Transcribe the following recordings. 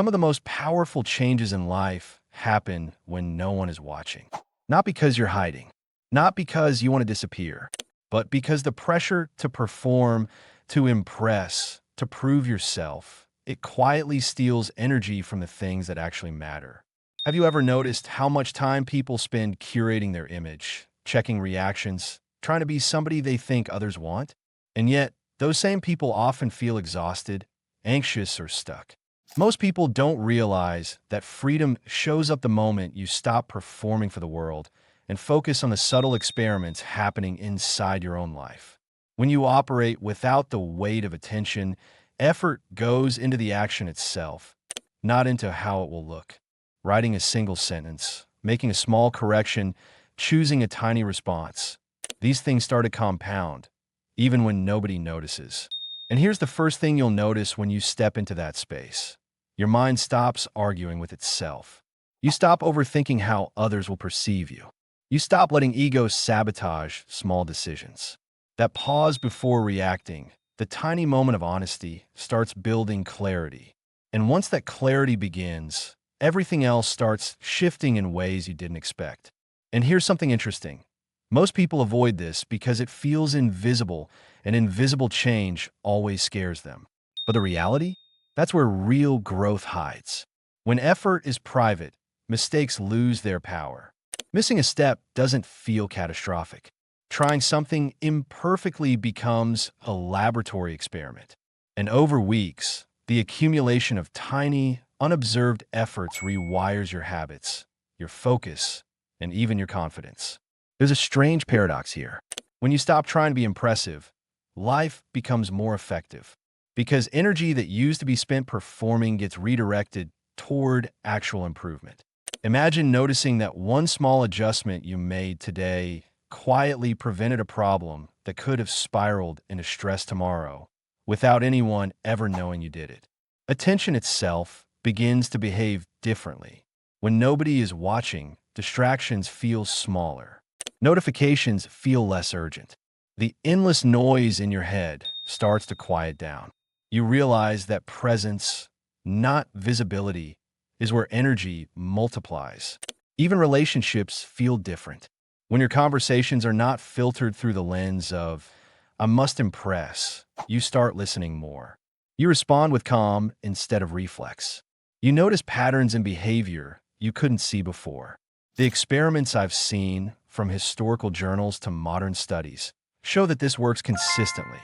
Some of the most powerful changes in life happen when no one is watching. Not because you're hiding, not because you want to disappear, but because the pressure to perform, to impress, to prove yourself, it quietly steals energy from the things that actually matter. Have you ever noticed how much time people spend curating their image, checking reactions, trying to be somebody they think others want? And yet, those same people often feel exhausted, anxious, or stuck. Most people don't realize that freedom shows up the moment you stop performing for the world and focus on the subtle experiments happening inside your own life. When you operate without the weight of attention, effort goes into the action itself, not into how it will look. Writing a single sentence, making a small correction, choosing a tiny response. These things start to compound, even when nobody notices. And here's the first thing you'll notice when you step into that space. Your mind stops arguing with itself. You stop overthinking how others will perceive you. You stop letting ego sabotage small decisions. That pause before reacting, the tiny moment of honesty, starts building clarity. And once that clarity begins, everything else starts shifting in ways you didn't expect. And here's something interesting. Most people avoid this because it feels invisible, and invisible change always scares them. But the reality? That's where real growth hides. When effort is private, mistakes lose their power. Missing a step doesn't feel catastrophic. Trying something imperfectly becomes a laboratory experiment. And over weeks, the accumulation of tiny, unobserved efforts rewires your habits, your focus, and even your confidence. There's a strange paradox here. When you stop trying to be impressive, life becomes more effective, because energy that used to be spent performing gets redirected toward actual improvement. Imagine noticing that one small adjustment you made today quietly prevented a problem that could have spiraled into stress tomorrow without anyone ever knowing you did it. Attention itself begins to behave differently. When nobody is watching, distractions feel smaller. Notifications feel less urgent. The endless noise in your head starts to quiet down. You realize that presence, not visibility, is where energy multiplies. Even relationships feel different. When your conversations are not filtered through the lens of, I must impress, you start listening more. You respond with calm instead of reflex. You notice patterns in behavior you couldn't see before. The experiments I've seen, from historical journals to modern studies, show that this works consistently.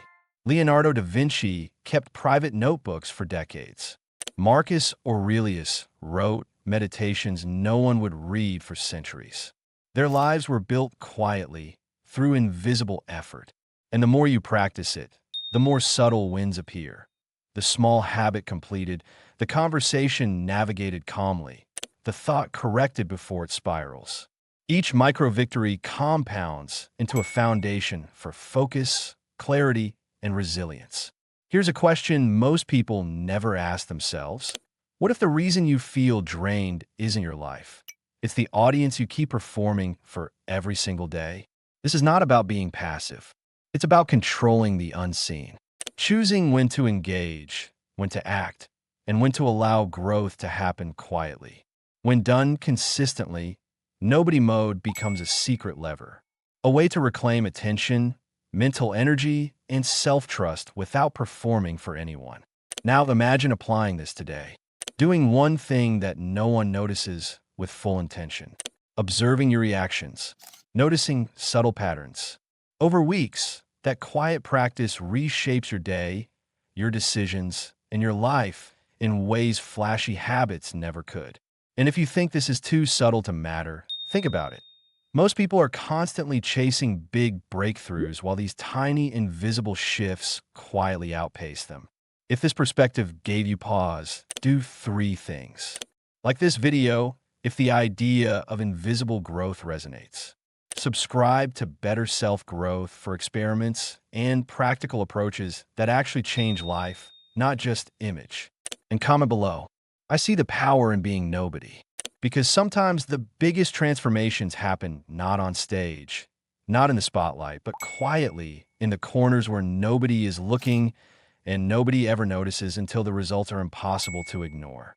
Leonardo da Vinci kept private notebooks for decades. Marcus Aurelius wrote meditations no one would read for centuries. Their lives were built quietly, through invisible effort. And the more you practice it, the more subtle wins appear. The small habit completed, the conversation navigated calmly, the thought corrected before it spirals. Each micro-victory compounds into a foundation for focus, clarity, and resilience. Here's a question most people never ask themselves. What if the reason you feel drained isn't your life? It's the audience you keep performing for every single day. This is not about being passive. It's about controlling the unseen. Choosing when to engage, when to act, and when to allow growth to happen quietly. When done consistently, nobody mode becomes a secret lever, a way to reclaim attention, mental energy, and self-trust without performing for anyone. Now imagine applying this today. Doing one thing that no one notices with full intention. Observing your reactions. Noticing subtle patterns. Over weeks, that quiet practice reshapes your day, your decisions, and your life in ways flashy habits never could. And if you think this is too subtle to matter, think about it. Most people are constantly chasing big breakthroughs while these tiny, invisible shifts quietly outpace them. If this perspective gave you pause, do 3 things. Like this video, if the idea of invisible growth resonates. Subscribe to Better Self-Growth for experiments and practical approaches that actually change life, not just image. And comment below. I see the power in being nobody. Because sometimes the biggest transformations happen not on stage, not in the spotlight, but quietly in the corners where nobody is looking and nobody ever notices until the results are impossible to ignore.